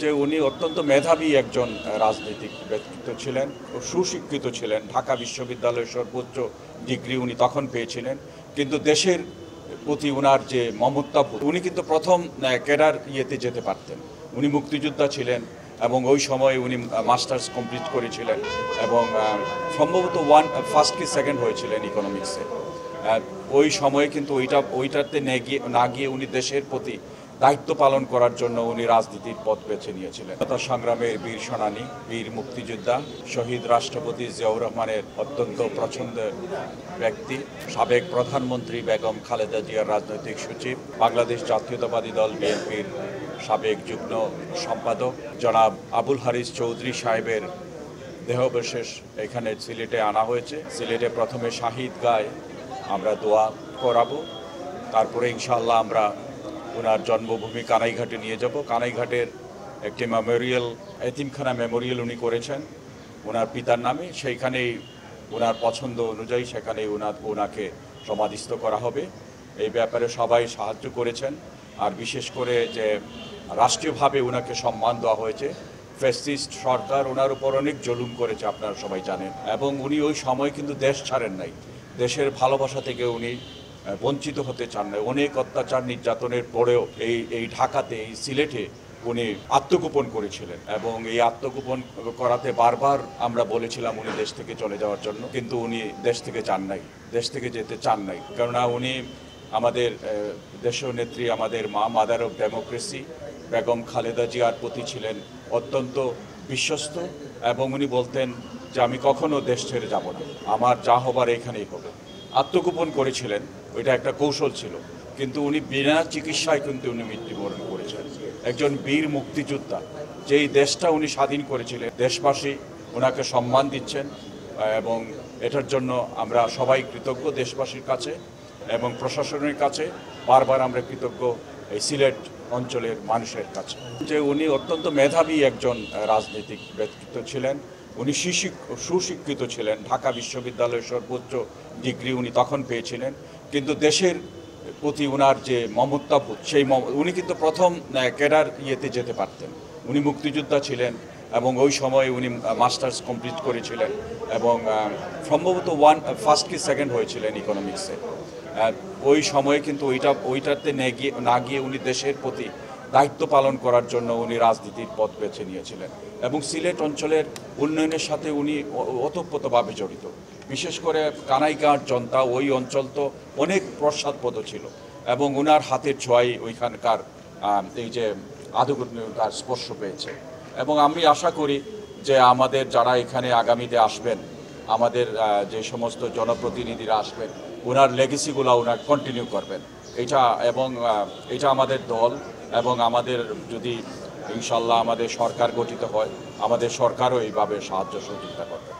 যে উনি অত্যন্ত মেধাবী একজন রাজনৈতিক ব্যক্তিত্ব ছিলেন ও সুশিক্ষিত ছিলেন। ঢাকা বিশ্ববিদ্যালয়ের সর্বোচ্চ ডিগ্রি উনি তখন পেয়েছিলেন। কিন্তু দেশের প্রতি উনার যে মমত্ববোধ, উনি কিন্তু প্রথম ক্যাডার ইয়েতে যেতে পারতেন। উনি মুক্তিযোদ্ধা ছিলেন এবং ওই সময় উনি মাস্টার্স কমপ্লিট করেছিলেন এবং সম্ভবত ফার্স্ট কি সেকেন্ড হয়েছিলেন ইকোনমিক্সে। ওই সময়ে কিন্তু ওইটাতে না গিয়ে উনি দেশের প্রতি দায়িত্ব পালন করার জন্য উনি রাজনীতির পথ বেছে নিয়েছিলেন। স্বাধীনতা সংগ্রামের বীর সেনানী, বীর মুক্তিযোদ্ধা, শহীদ রাষ্ট্রপতি জিয়াউর রহমানের অত্যন্ত পছন্দের ব্যক্তি, সাবেক প্রধানমন্ত্রী বেগম খালেদা জিয়ার রাজনৈতিক সচিব, বাংলাদেশ জাতীয়তাবাদী দল বিএনপির সাবেক যুগ্ম সম্পাদক জনাব আবুল হারিস চৌধুরী সাহেবের দেহাবশেষ এখানে সিলেটে আনা হয়েছে। সিলেটে প্রথমে শাহিদ গায়ে আমরা দোয়া করাবো, তারপরে ইনশাআল্লাহ আমরা ওনার জন্মভূমি কানাইঘাটে নিয়ে যাব। কানাইঘাটের একটি মেমোরিয়াল, এতিমখানা মেমোরিয়াল উনি করেছেন ওনার পিতার নামে, সেইখানেই ওনার পছন্দ অনুযায়ী সেখানেই ওনাকে সমাধিস্থ করা হবে। এই ব্যাপারে সবাই সাহায্য করেছেন। আর বিশেষ করে যে রাষ্ট্রীয়ভাবে ওনাকে সম্মান দেওয়া হয়েছে, ফ্যাসিস্ট সরকার ওনার উপর অনেক জুলুম করেছে আপনারা সবাই জানেন, এবং উনি ওই সময় কিন্তু দেশ ছাড়েন নাই। দেশের ভালোবাসা থেকে উনি বঞ্চিত হতে চান না। অনেক অত্যাচার নির্যাতনের পরেও এই ঢাকাতে, এই সিলেটে উনি আত্মগোপন করেছিলেন এবং এই আত্মগোপন করাতে বারবার আমরা বলেছিলাম উনি দেশ থেকে চলে যাওয়ার জন্য, কিন্তু উনি দেশ থেকে চান নাই, দেশ থেকে যেতে চান নাই। কেননা উনি আমাদের দেশীয় নেত্রী, আমাদের মা, mother of democracy Begum Khaleda জিয়ার প্রতি ছিলেন অত্যন্ত বিশ্বস্ত এবং উনি বলতেন যে আমি কখনো দেশ ছেড়ে যাব না, আমার যা হবার এখানেই হবে। আত্মগোপন করেছিলেন, ওইটা একটা কৌশল ছিল, কিন্তু উনি বিনা চিকিৎসায় কিন্তু উনি মৃত্যুবরণ করেছেন। একজন বীর মুক্তিযোদ্ধা, যেই দেশটা উনি স্বাধীন করেছিলেন, দেশবাসী ওনাকে সম্মান দিচ্ছেন এবং এটার জন্য আমরা সবাই কৃতজ্ঞ দেশবাসীর কাছে এবং প্রশাসনের কাছে। বারবার আমরা কৃতজ্ঞ এই সিলেট অঞ্চলের মানুষের কাছে। যে উনি অত্যন্ত মেধাবী একজন রাজনৈতিক ব্যক্তিত্ব ছিলেন, উনি সুশিক্ষিত ছিলেন। ঢাকা বিশ্ববিদ্যালয়ের সর্বোচ্চ ডিগ্রি উনি তখন পেয়েছিলেন। কিন্তু দেশের প্রতি উনার যে মমত্ববোধ, উনি কিন্তু প্রথম ক্যাডার ইয়েতে যেতে পারতেন। উনি মুক্তিযোদ্ধা ছিলেন এবং ওই সময় উনি মাস্টার্স কমপ্লিট করেছিলেন এবং সম্ভবত ফার্স্ট কি সেকেন্ড হয়েছিলেন ইকোনমিক্সে। ওই সময়ে কিন্তু ওইটাতে না গিয়ে উনি দেশের প্রতি দায়িত্ব পালন করার জন্য উনি রাজনীতির পথ বেছে নিয়েছিলেন এবং সিলেট অঞ্চলের উন্নয়নের সাথে উনি ওতপ্রোতভাবে জড়িত। বিশেষ করে কানাইঘাট জনতা, ওই অঞ্চল তো অনেক পশ্চাৎপদ ছিল এবং ওনার হাতের ছোঁয়াই ওইখানকার এই যে আধুনিকতার স্পর্শ পেয়েছে। এবং আমি আশা করি যে আমাদের যারা এখানে আগামীতে আসবেন, আমাদের যে সমস্ত জনপ্রতিনিধিরা আসবেন, ওনার লেগেসিগুলো ওনার কন্টিনিউ করবেন। এটা আমাদের দল এবং আমাদের যদি ইনশাল্লাহ আমাদের সরকার গঠিত হয়, আমাদের সরকারও এইভাবে সাহায্য সহযোগিতা করবে।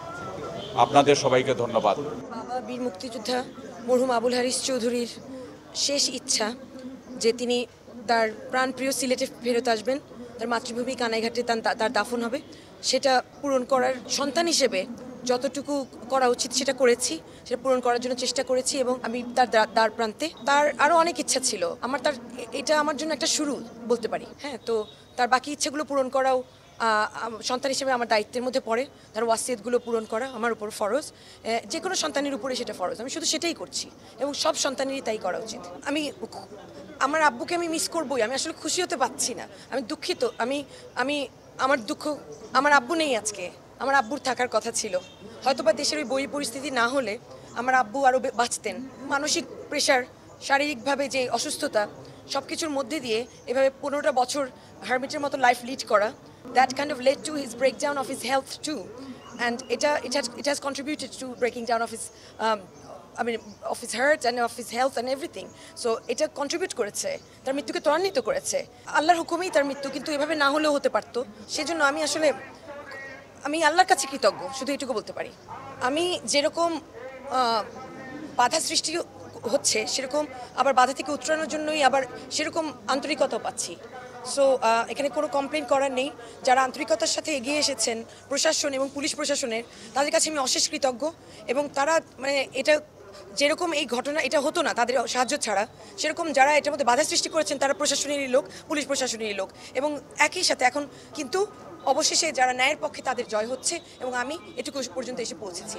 আপনাদের সবাইকে ধন্যবাদ। বাবা বীর মুক্তিযোদ্ধা মরহুম আবুল হারিস চৌধুরীর শেষ ইচ্ছা যে তিনি তার প্রাণপ্রিয় সিলেটে ফেরত আসবেন, তার মাতৃভূমি কানাইঘাটে তার দাফন হবে, সেটা পূরণ করার সন্তান হিসেবে যতটুকু করা উচিত সেটা করেছি, সেটা পূরণ করার জন্য চেষ্টা করেছি এবং আমি তার দ্বার প্রান্তে। তার আরও অনেক ইচ্ছা ছিল, এটা আমার জন্য একটা শুরু বলতে পারি। হ্যাঁ, তো তার বাকি ইচ্ছাগুলো পূরণ করাও সন্তান হিসেবে আমার দায়িত্বের মধ্যে পড়ে। তার ওয়াসিয়তগুলো পূরণ করা আমার উপর ফরজ, যে কোনো সন্তানের উপরে সেটা ফরজ। আমি শুধু সেটাই করছি এবং সব সন্তানেরই তাই করা উচিত। আমার আব্বুকে আমি মিস করবই, আমি আসলে খুশি হতে পারছি না, আমি দুঃখিত। আমার দুঃখ, আমার আব্বু নেই আজকে, আমার আব্বুর থাকার কথা ছিল। হয়তোবা দেশের ওই পরিস্থিতি না হলে আমার আব্বু আরও বাঁচতেন। মানসিক প্রেশার, শারীরিকভাবে যে অসুস্থতা, সব কিছুর মধ্যে দিয়ে এভাবে 15টা বছর হারমিটের মতো লাইফ লিড করা, that kind of led to his breakdown of his health too, and it has contributed to breaking down of his of his heart and of his health and everything. So এটা contribute করেছে, তার মৃত্যুকে ত্বরান্বিত করেছে। আল্লাহর হুকুমেই তার মৃত্যু, কিন্তু এভাবে না হলেও হতে পারতো। সেজন্য আমি আল্লাহর কাছে কৃতজ্ঞ, শুধু এটুকু বলতে পারি। আমি যেরকম বাধা সৃষ্টি হচ্ছে, সেরকম আবার বাধা থেকে উত্তরণের জন্যই আবার সেরকম আন্তরিকতাও পাচ্ছি। সো এখানে কোনো কমপ্লেন করার নেই। যারা আন্তরিকতার সাথে এগিয়ে এসেছেন, প্রশাসন এবং পুলিশ প্রশাসনের, তাদের কাছে আমি অশেষ কৃতজ্ঞ এবং তারা এটা যেরকম এই ঘটনা এটা হতো না তাদের সাহায্য ছাড়া, সেরকম যারা এটার মধ্যে বাধা সৃষ্টি করেছেন তারা প্রশাসনেরই লোক, পুলিশ প্রশাসনেরই লোক। এবং একই সাথে এখন কিন্তু অবশেষে যারা ন্যায়ের পক্ষে তাদের জয় হচ্ছে এবং আমি এটুকু পর্যন্ত এসে পৌঁছেছি।